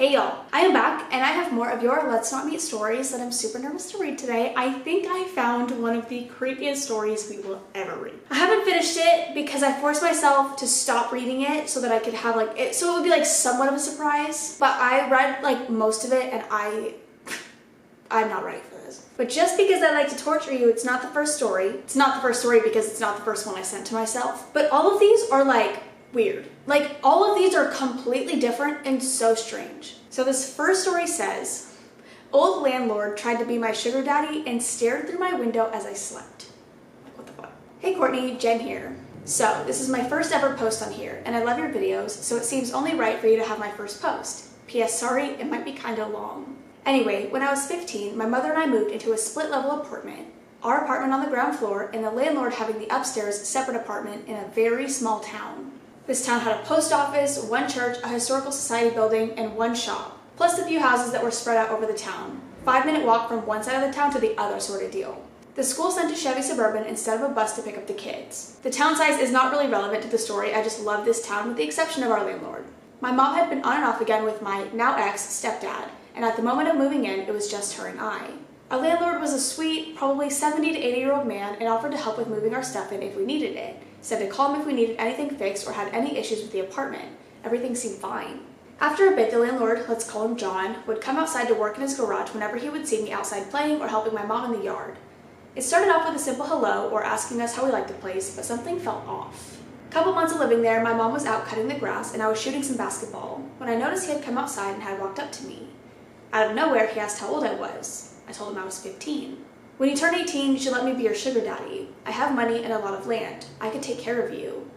Hey y'all, I am back and I have more of your Let's Not Meet stories that I'm super nervous to read today. I think I found one of the creepiest stories we will ever read. I haven't finished it because I forced myself to stop reading it so that I could have it, so it would be like somewhat of a surprise. But I read like most of it and I'm not ready for this. But just because I like to torture you, it's not the first story. It's not the first story because it's not the first one I sent to myself. But all of these are like weird. Like, all of these are completely different and so strange. So this first story says, old landlord tried to be my sugar daddy and stared through my window as I slept. Like, what the fuck? Hey Courtney, Jen here. So this is my first ever post on here and I love your videos, so it seems only right for you to have my first post. P.S. sorry, it might be kinda long. Anyway, when I was 15, my mother and I moved into a split level apartment. Our apartment on the ground floor and the landlord having the upstairs separate apartment in a very small town. This town had a post office, one church, a historical society building, and one shop, plus a few houses that were spread out over the town. 5-minute walk from one side of the town to the other sort of deal. The school sent a Chevy Suburban instead of a bus to pick up the kids. The town size is not really relevant to the story, I just love this town with the exception of our landlord. My mom had been on and off again with my now ex stepdad, and at the moment of moving in, it was just her and I. Our landlord was a sweet, probably 70 to 80-year-old man and offered to help with moving our stuff in if we needed it. Said to call him if we needed anything fixed or had any issues with the apartment. Everything seemed fine. After a bit, the landlord, let's call him John, would come outside to work in his garage whenever he would see me outside playing or helping my mom in the yard. It started off with a simple hello or asking us how we liked the place, but something felt off. A couple months of living there, my mom was out cutting the grass and I was shooting some basketball when I noticed he had come outside and had walked up to me. Out of nowhere, he asked how old I was. I told him I was 15. When you turn 18, you should let me be your sugar daddy. I have money and a lot of land. I could take care of you.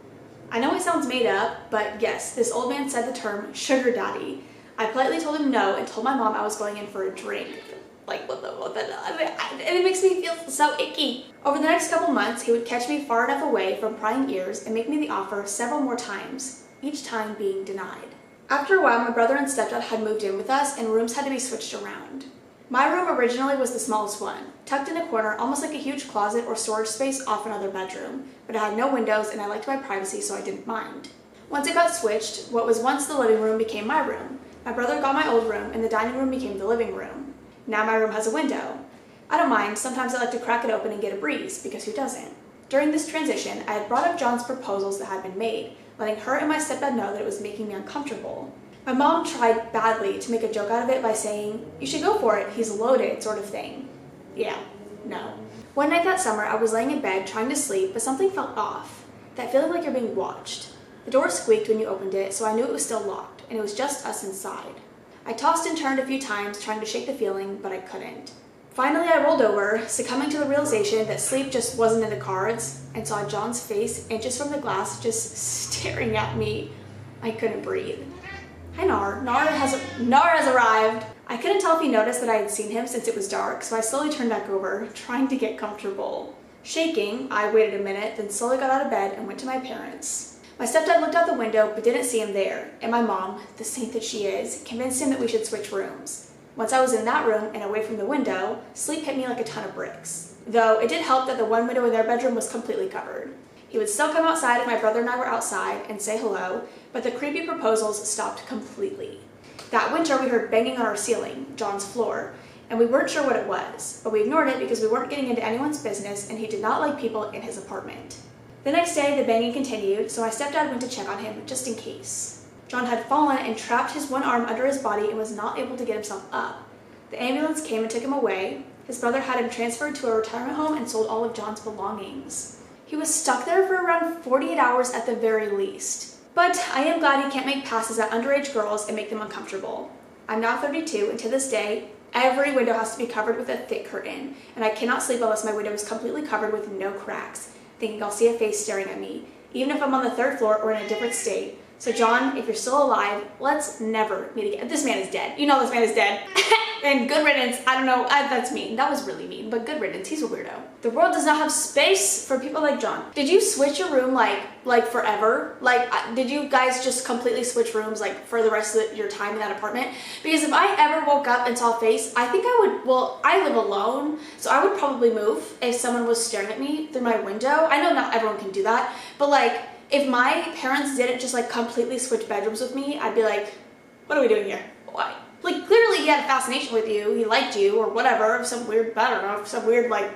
I know it sounds made up, but yes, this old man said the term sugar daddy. I politely told him no and told my mom I was going in for a drink. Like, what the, and it makes me feel so icky. Over the next couple months, he would catch me far enough away from prying ears and make me the offer several more times, each time being denied. After a while, my brother and stepdad had moved in with us and rooms had to be switched around. My room originally was the smallest one, tucked in a corner, almost like a huge closet or storage space off another bedroom, but it had no windows and I liked my privacy so I didn't mind. Once it got switched, what was once the living room became my room. My brother got my old room and the dining room became the living room. Now my room has a window. I don't mind, sometimes I like to crack it open and get a breeze, because who doesn't? During this transition, I had brought up John's proposals that had been made, letting her and my stepdad know that it was making me uncomfortable. My mom tried badly to make a joke out of it by saying, you should go for it, he's loaded, sort of thing. Yeah, no. One night that summer, I was laying in bed trying to sleep, but something felt off. That feeling like you're being watched. The door squeaked when you opened it, so I knew it was still locked, and it was just us inside. I tossed and turned a few times trying to shake the feeling, but I couldn't. Finally, I rolled over, succumbing to the realization that sleep just wasn't in the cards, and saw John's face inches from the glass just staring at me. I couldn't breathe. Hi Nar. Nar has arrived. I couldn't tell if he noticed that I had seen him since it was dark, so I slowly turned back over, trying to get comfortable. Shaking, I waited a minute, then slowly got out of bed and went to my parents. My stepdad looked out the window but didn't see him there, and my mom, the saint that she is, convinced him that we should switch rooms. Once I was in that room and away from the window, sleep hit me like a ton of bricks. Though it did help that the one window in their bedroom was completely covered. He would still come outside if my brother and I were outside and say hello, but the creepy proposals stopped completely. That winter we heard banging on our ceiling, John's floor, and we weren't sure what it was, but we ignored it because we weren't getting into anyone's business and he did not like people in his apartment. The next day the banging continued, so my stepdad went to check on him just in case. John had fallen and trapped his one arm under his body and was not able to get himself up. The ambulance came and took him away. His brother had him transferred to a retirement home and sold all of John's belongings. He was stuck there for around 48 hours at the very least. But I am glad he can't make passes at underage girls and make them uncomfortable. I'm now 32 and to this day, every window has to be covered with a thick curtain, and I cannot sleep unless my window is completely covered with no cracks, thinking I'll see a face staring at me, even if I'm on the 3rd floor or in a different state. So John, if you're still alive, let's never meet again. This man is dead. You know this man is dead. And good riddance. I don't know. That's mean. That was really mean, but good riddance. He's a weirdo. The world does not have space for people like John. Did you switch your room like forever? Did you guys just completely switch rooms for the rest of your time in that apartment? Because if I ever woke up and saw a face, I think I would, well, I live alone, so I would probably move if someone was staring at me through my window. I know not everyone can do that, but if my parents didn't just completely switch bedrooms with me, I'd be like, what are we doing here? Why? Like, clearly he had a fascination with you, he liked you, or whatever, some weird, I don't know, some weird, like,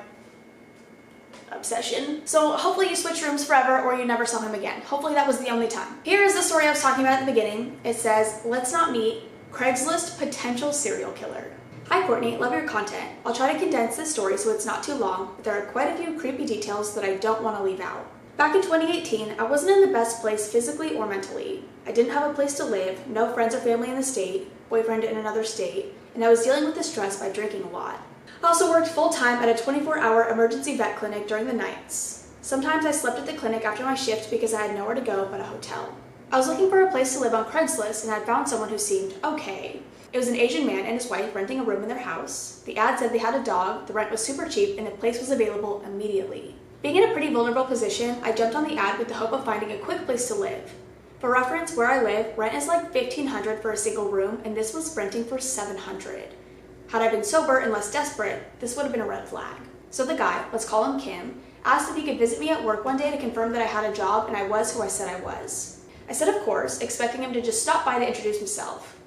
obsession. So hopefully you switch rooms forever or you never saw him again. Hopefully that was the only time. Here is the story I was talking about at the beginning. It says, let's not meet, Craigslist potential serial killer. Hi Courtney, love your content. I'll try to condense this story so it's not too long, but there are quite a few creepy details that I don't want to leave out. Back in 2018, I wasn't in the best place physically or mentally. I didn't have a place to live, no friends or family in the state, boyfriend in another state, and I was dealing with the stress by drinking a lot. I also worked full-time at a 24-hour emergency vet clinic during the nights. Sometimes I slept at the clinic after my shift because I had nowhere to go but a hotel. I was looking for a place to live on Craigslist and I found someone who seemed okay. It was an Asian man and his wife renting a room in their house. The ad said they had a dog, the rent was super cheap, and the place was available immediately. Being in a pretty vulnerable position, I jumped on the ad with the hope of finding a quick place to live. For reference, where I live, rent is like $1,500 for a single room, and this was renting for $700. Had I been sober and less desperate, this would have been a red flag. So the guy, let's call him Kim, asked if he could visit me at work one day to confirm that I had a job and I was who I said I was. I said of course, expecting him to just stop by to introduce himself.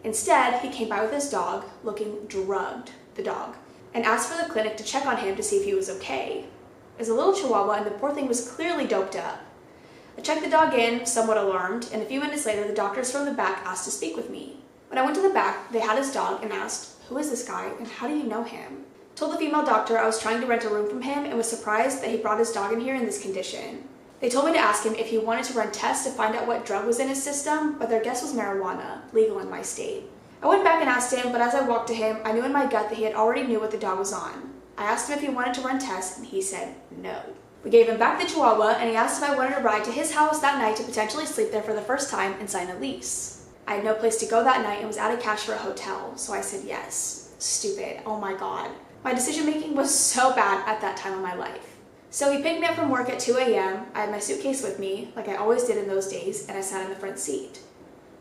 Instead, he came by with his dog, looking drugged, the dog, and asked for the clinic to check on him to see if he was okay. It was a little chihuahua and the poor thing was clearly doped up. I checked the dog in, somewhat alarmed, and a few minutes later the doctors from the back asked to speak with me. When I went to the back, they had his dog and asked, "Who is this guy and how do you know him?" Told the female doctor I was trying to rent a room from him and was surprised that he brought his dog in here in this condition. They told me to ask him if he wanted to run tests to find out what drug was in his system, but their guess was marijuana, legal in my state. I went back and asked him, but as I walked to him, I knew in my gut that he had already knew what the dog was on. I asked him if he wanted to run tests and he said no. We gave him back the chihuahua and he asked if I wanted a ride to his house that night to potentially sleep there for the first time and sign a lease. I had no place to go that night and was out of cash for a hotel, so I said yes. Stupid, oh my god. My decision making was so bad at that time of my life. So he picked me up from work at 2 a.m. I had my suitcase with me, like I always did in those days, and I sat in the front seat.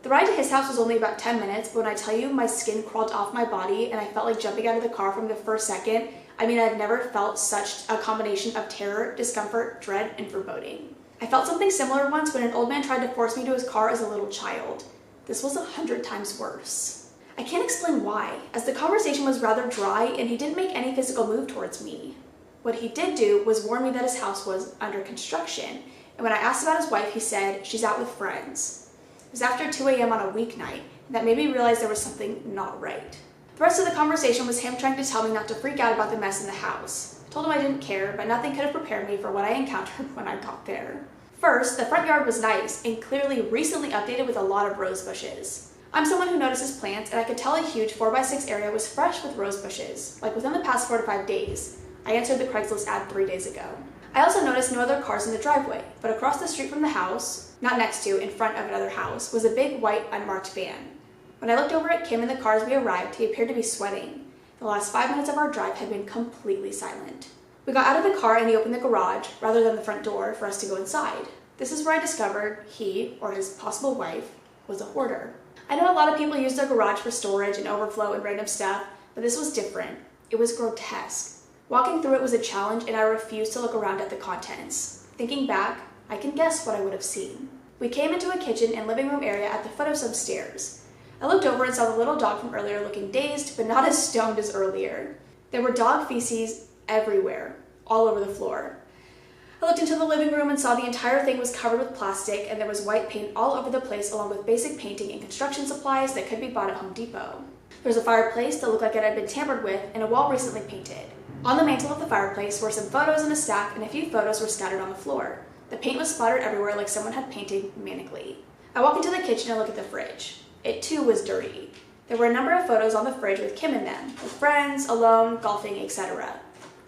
The ride to his house was only about 10 minutes, but when I tell you my skin crawled off my body and I felt like jumping out of the car from the first second, I mean, I've never felt such a combination of terror, discomfort, dread, and foreboding. I felt something similar once when an old man tried to force me to his car as a little child. This was 100 times worse. I can't explain why, as the conversation was rather dry and he didn't make any physical move towards me. What he did do was warn me that his house was under construction, and when I asked about his wife, he said she's out with friends. It was after 2 a.m. on a weeknight, and that made me realize there was something not right. The rest of the conversation was him trying to tell me not to freak out about the mess in the house. I told him I didn't care, but nothing could have prepared me for what I encountered when I got there. First, the front yard was nice and clearly recently updated with a lot of rose bushes. I'm someone who notices plants, and I could tell a huge 4x6 area was fresh with rose bushes, like within the past 4 to 5 days. I answered the Craigslist ad 3 days ago. I also noticed no other cars in the driveway, but across the street from the house, not next to, in front of another house, was a big white unmarked van. When I looked over at Kim and the car as we arrived, he appeared to be sweating. The last 5 minutes of our drive had been completely silent. We got out of the car and he opened the garage, rather than the front door, for us to go inside. This is where I discovered he, or his possible wife, was a hoarder. I know a lot of people use their garage for storage and overflow and random stuff, but this was different. It was grotesque. Walking through it was a challenge and I refused to look around at the contents. Thinking back, I can guess what I would have seen. We came into a kitchen and living room area at the foot of some stairs. I looked over and saw the little dog from earlier looking dazed, but not as stoned as earlier. There were dog feces everywhere, all over the floor. I looked into the living room and saw the entire thing was covered with plastic and there was white paint all over the place along with basic painting and construction supplies that could be bought at Home Depot. There was a fireplace that looked like it had been tampered with and a wall recently painted. On the mantle of the fireplace were some photos in a stack and a few photos were scattered on the floor. The paint was splattered everywhere like someone had painted manically. I walked into the kitchen and looked at the fridge. It too was dirty. There were a number of photos on the fridge with Kim in them, with friends, alone, golfing, etc.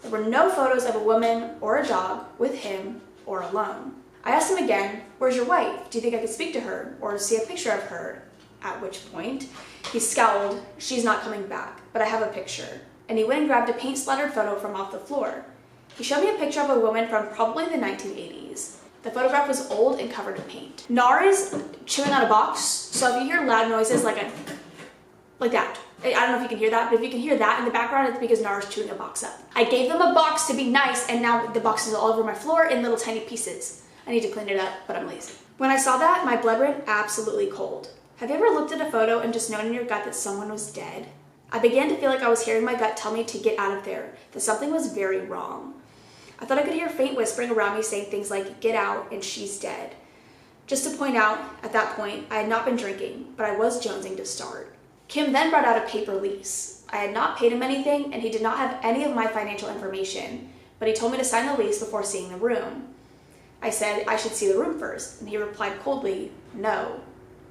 There were no photos of a woman or a dog with him or alone. I asked him again, "Where's your wife? Do you think I could speak to her or see a picture of her?" At which point, he scowled, "She's not coming back, but I have a picture." And he went and grabbed a paint-splattered photo from off the floor. He showed me a picture of a woman from probably the 1980s. The photograph was old and covered in paint. Nar is chewing on a box, so if you hear loud noises like that, I don't know if you can hear that, but if you can hear that in the background, it's because Nar is chewing a box up. I gave them a box to be nice, and now the box is all over my floor in little tiny pieces. I need to clean it up, but I'm lazy. When I saw that, my blood ran absolutely cold. Have you ever looked at a photo and just known in your gut that someone was dead? I began to feel like I was hearing my gut tell me to get out of there, that something was very wrong. I thought I could hear faint whispering around me saying things like, "Get out," and "She's dead." Just to point out, at that point, I had not been drinking, but I was jonesing to start. Kim then brought out a paper lease. I had not paid him anything, and he did not have any of my financial information, but he told me to sign the lease before seeing the room. I said I should see the room first, and he replied coldly, "No."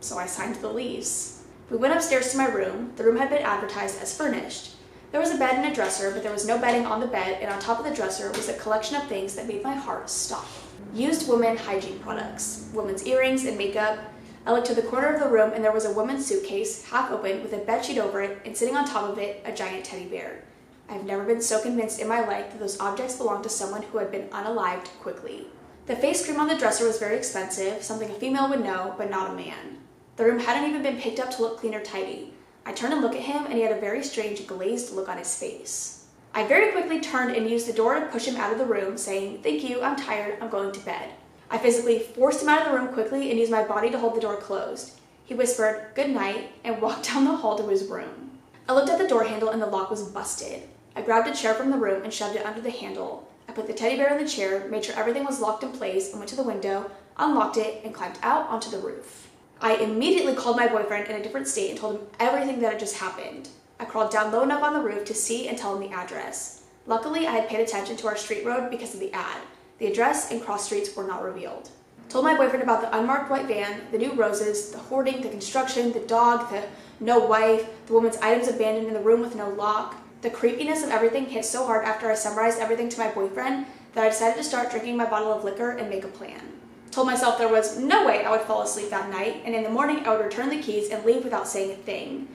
So I signed the lease. We went upstairs to my room. The room had been advertised as furnished. There was a bed and a dresser, but there was no bedding on the bed, and on top of the dresser was a collection of things that made my heart stop. Used women hygiene products, women's earrings and makeup. I looked to the corner of the room and there was a woman's suitcase, half open, with a bedsheet over it, and sitting on top of it, a giant teddy bear. I have never been so convinced in my life that those objects belonged to someone who had been unalived quickly. The face cream on the dresser was very expensive, something a female would know, but not a man. The room hadn't even been picked up to look clean or tidy. I turned and looked at him, and he had a very strange, glazed look on his face. I very quickly turned and used the door to push him out of the room, saying, "Thank you, I'm tired, I'm going to bed." I physically forced him out of the room quickly and used my body to hold the door closed. He whispered, "Good night," and walked down the hall to his room. I looked at the door handle and the lock was busted. I grabbed a chair from the room and shoved it under the handle. I put the teddy bear in the chair, made sure everything was locked in place, and went to the window, unlocked it, and climbed out onto the roof. I immediately called my boyfriend in a different state and told him everything that had just happened. I crawled down low enough on the roof to see and tell him the address. Luckily, I had paid attention to our street road because of the ad. The address and cross streets were not revealed. Told my boyfriend about the unmarked white van, the new roses, the hoarding, the construction, the dog, the no wife, the woman's items abandoned in the room with no lock. The creepiness of everything hit so hard after I summarized everything to my boyfriend that I decided to start drinking my bottle of liquor and make a plan. Told myself there was no way I would fall asleep that night, and in the morning I would return the keys and leave without saying a thing.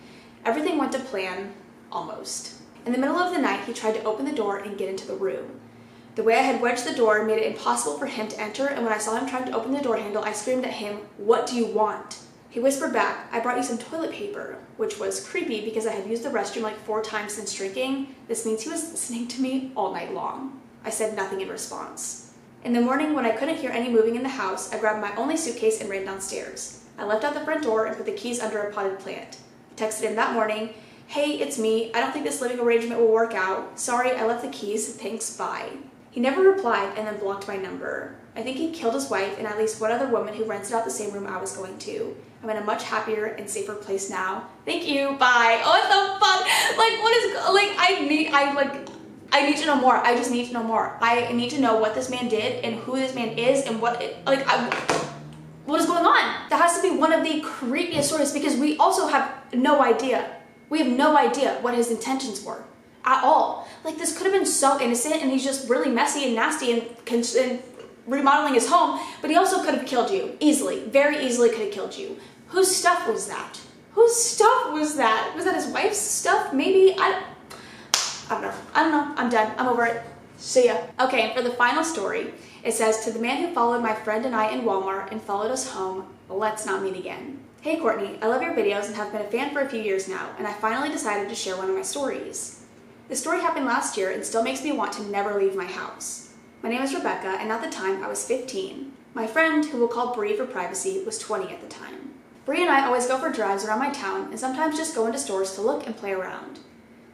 Everything went to plan, almost. In the middle of the night, he tried to open the door and get into the room. The way I had wedged the door made it impossible for him to enter, and when I saw him trying to open the door handle, I screamed at him, "What do you want?" He whispered back, "I brought you some toilet paper," which was creepy because I had used the restroom like 4 times since drinking. This means he was listening to me all night long. I said nothing in response. In the morning, when I couldn't hear any moving in the house, I grabbed my only suitcase and ran downstairs. I left out the front door and put the keys under a potted plant. I texted him that morning, "Hey, it's me. I don't think this living arrangement will work out. Sorry, I left the keys. Thanks, bye." He never replied and then blocked my number. I think he killed his wife and at least one other woman who rented out the same room I was going to. I'm in a much happier and safer place now. Thank you, bye. Oh, what the fuck? Like, what is, like, I need to know more. I just need to know more. I need to know what this man did and who this man is and what is going on? That has to be one of the creepiest stories because we also have no idea. We have no idea what his intentions were at all. Like, this could have been so innocent and he's just really messy and nasty and remodeling his home, but he also could have killed you easily, very easily could have killed you. Whose stuff was that? Whose stuff was that? Was that his wife's stuff? Maybe? I don't know. I'm done. I'm over it. See ya. Okay, and for the final story, it says, "To the man who followed my friend and I in Walmart and followed us home, let's not meet again. Hey Courtney, I love your videos and have been a fan for a few years now, and I finally decided to share one of my stories. This story happened last year and still makes me want to never leave my house. My name is Rebecca, and at the time I was 15. My friend, who we'll call Bree for privacy, was 20 at the time. Bree and I always go for drives around my town and sometimes just go into stores to look and play around.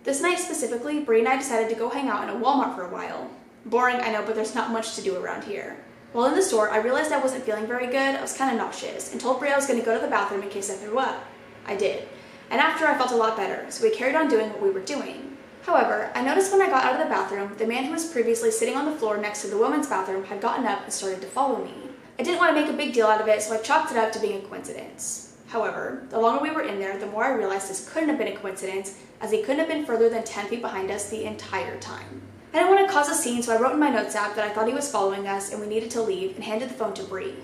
This night specifically, Bree and I decided to go hang out in a Walmart for a while. Boring, I know, but there's not much to do around here. While in the store, I realized I wasn't feeling very good, I was kind of nauseous, and told Bree I was going to go to the bathroom in case I threw up. I did. And after, I felt a lot better, so we carried on doing what we were doing. However, I noticed when I got out of the bathroom, the man who was previously sitting on the floor next to the women's bathroom had gotten up and started to follow me. I didn't want to make a big deal out of it, so I chalked it up to being a coincidence. However, the longer we were in there, the more I realized this couldn't have been a coincidence, as he couldn't have been further than 10 feet behind us the entire time. I didn't want to cause a scene, so I wrote in my notes app that I thought he was following us and we needed to leave, and handed the phone to Bree.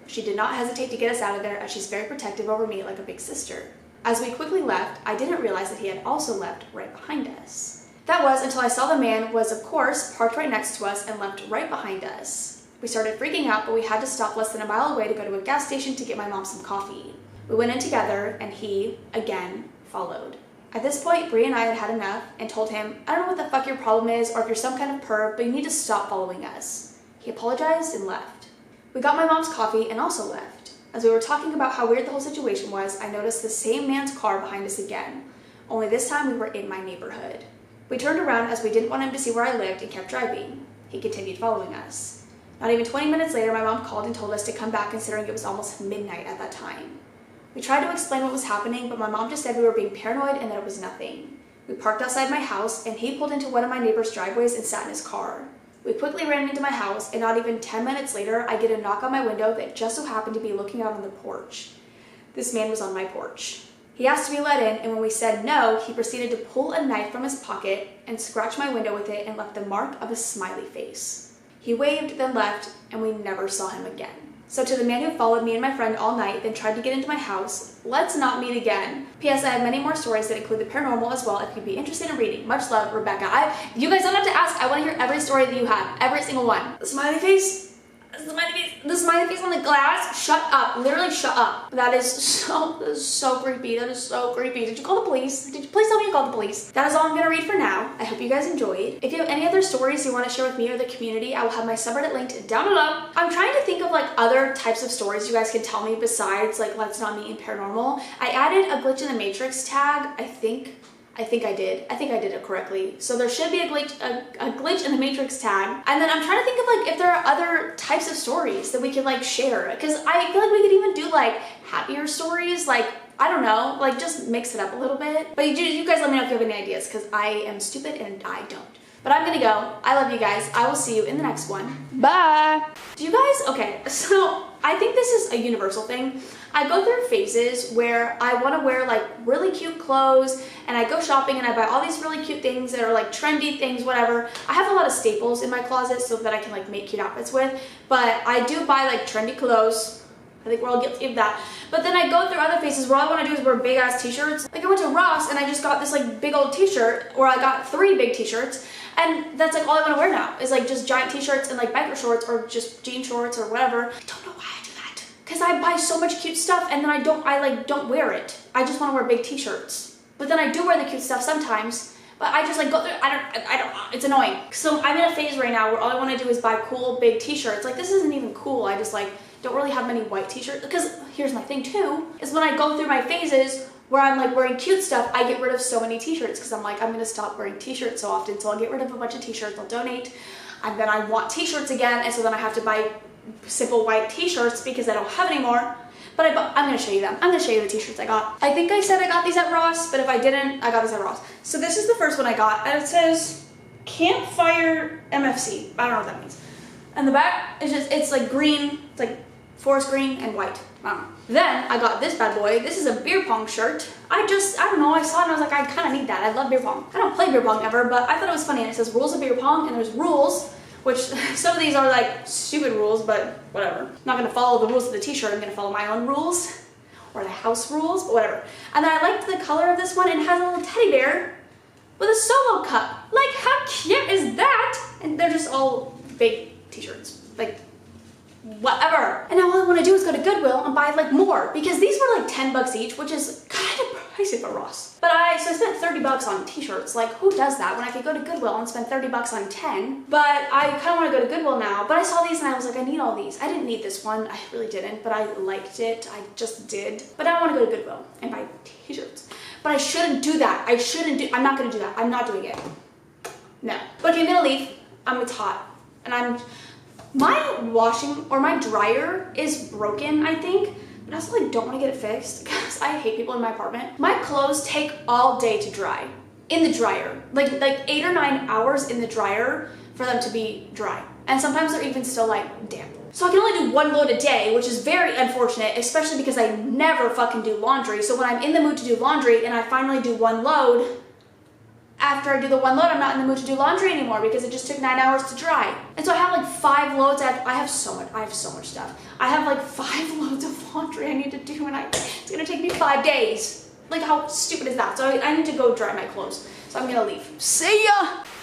She did not hesitate to get us out of there, as she's very protective over me like a big sister. As we quickly left, I didn't realize that he had also left right behind us. That was until I saw the man was, of course, parked right next to us and left right behind us. We started freaking out, but we had to stop less than a mile away to go to a gas station to get my mom some coffee. We went in together, and he, again, followed. At this point, Bree and I had had enough and told him, "I don't know what the fuck your problem is or if you're some kind of perv, but you need to stop following us." He apologized and left. We got my mom's coffee and also left. As we were talking about how weird the whole situation was, I noticed the same man's car behind us again. Only this time we were in my neighborhood. We turned around as we didn't want him to see where I lived and kept driving. He continued following us. Not even 20 minutes later, my mom called and told us to come back considering it was almost midnight at that time. We tried to explain what was happening, but my mom just said we were being paranoid and that it was nothing. We parked outside my house and he pulled into one of my neighbor's driveways and sat in his car. We quickly ran into my house and not even 10 minutes later, I get a knock on my window that just so happened to be looking out on the porch. This man was on my porch. He asked to be let in, and when we said no, he proceeded to pull a knife from his pocket and scratch my window with it and left the mark of a smiley face. He waved, then left, and we never saw him again. So to the man who followed me and my friend all night, then tried to get into my house, let's not meet again. P.S. I have many more stories that include the paranormal as well if you'd be interested in reading. Much love, Rebecca. You guys don't have to ask. I want to hear every story that you have. Every single one. The smiley face? The smiley face on the glass? Shut up. Literally shut up. That is so creepy. That is so creepy. Did you call the police? Did you please tell me you called the police? That is all I'm going to read for now. I hope you guys enjoyed. If you have any other stories you want to share with me or the community, I will have my subreddit linked down below. I'm trying to think of like other types of stories you guys can tell me besides like Let's Not Meet and Paranormal. I added a glitch in the Matrix tag, I think I did it correctly. So there should be a glitch in the Matrix tag. And then I'm trying to think of like if there are other types of stories that we could like share. Because I feel like we could even do like happier stories. Like, I don't know, like just mix it up a little bit. But you guys let me know if you have any ideas because I am stupid and I don't. But I'm gonna go. I love you guys. I will see you in the next one. Bye. Do you guys, okay, so I think this is a universal thing. I go through phases where I want to wear like really cute clothes and I go shopping and I buy all these really cute things that are like trendy things, whatever. I have a lot of staples in my closet so that I can like make cute outfits with, but I do buy like trendy clothes. I think we're all guilty of that. But then I go through other phases where all I want to do is wear big ass t-shirts. Like I went to Ross and I just got this like big old t-shirt, or I got 3 big t-shirts, and that's like all I want to wear now is like just giant t-shirts and like biker shorts or just jean shorts or whatever. I don't know why I do that. Because I buy so much cute stuff and then I don't wear it. I just want to wear big t-shirts. But then I do wear the cute stuff sometimes. But I just like go through, I don't know, it's annoying. So I'm in a phase right now where all I want to do is buy cool big t-shirts. Like this isn't even cool, I just like don't really have many white t-shirts. Because here's my thing too, is when I go through my phases where I'm like wearing cute stuff, I get rid of so many t-shirts because I'm like, I'm gonna stop wearing t-shirts so often. So I'll get rid of a bunch of t-shirts, I'll donate, and then I want t-shirts again, and so then I have to buy simple white t-shirts because I don't have any more. But I'm gonna show you them. I'm gonna show you the t-shirts I got. I think I said I got these at Ross, but if I didn't, I got these at Ross. So this is the first one I got, and it says Campfire MFC. I don't know what that means. And the back is just, it's like green, it's like forest green and white. I don't know. Then I got this bad boy. This is a beer pong shirt. I don't know, I saw it and I was like, I kind of need that. I love beer pong. I don't play beer pong ever, but I thought it was funny. And it says rules of beer pong, and there's rules, which some of these are like stupid rules, but whatever. I'm not gonna follow the rules of the t-shirt. I'm gonna follow my own rules, or the house rules, but whatever. And then I liked the color of this one. It has a little teddy bear with a Solo cup. Like, how cute is that? And they're just all big t-shirts. Like, whatever. And now all I want to do is go to Goodwill and buy like more, because these were like 10 bucks each, which is kind of pricey for Ross. But I spent 30 bucks on t-shirts. Like, who does that when I could go to Goodwill and spend 30 bucks on 10? But I kind of want to go to Goodwill now. But I saw these and I was like, I need all these. I didn't need this one. I really didn't, but I liked it. I just did. But now I want to go to Goodwill and buy t-shirts. But I shouldn't do that. I'm not going to do that. I'm not doing it. No. But okay, I'm going to leave. It's hot. And my washing or my dryer is broken, I think, but I also like don't want to get it fixed because I hate people in my apartment. My clothes take all day to dry in the dryer, like 8 or 9 hours in the dryer for them to be dry, and sometimes they're even still like damp. So I can only do 1 load a day, which is very unfortunate, especially because I never fucking do laundry. So when I'm in the mood to do laundry and I finally do 1 load, after I do the 1 load, I'm not in the mood to do laundry anymore because it just took 9 hours to dry. And so I have like 5 loads. I have so much stuff. I have like 5 loads of laundry I need to do, and it's gonna take me 5 days. Like, how stupid is that? So I need to go dry my clothes. So I'm gonna leave. See ya!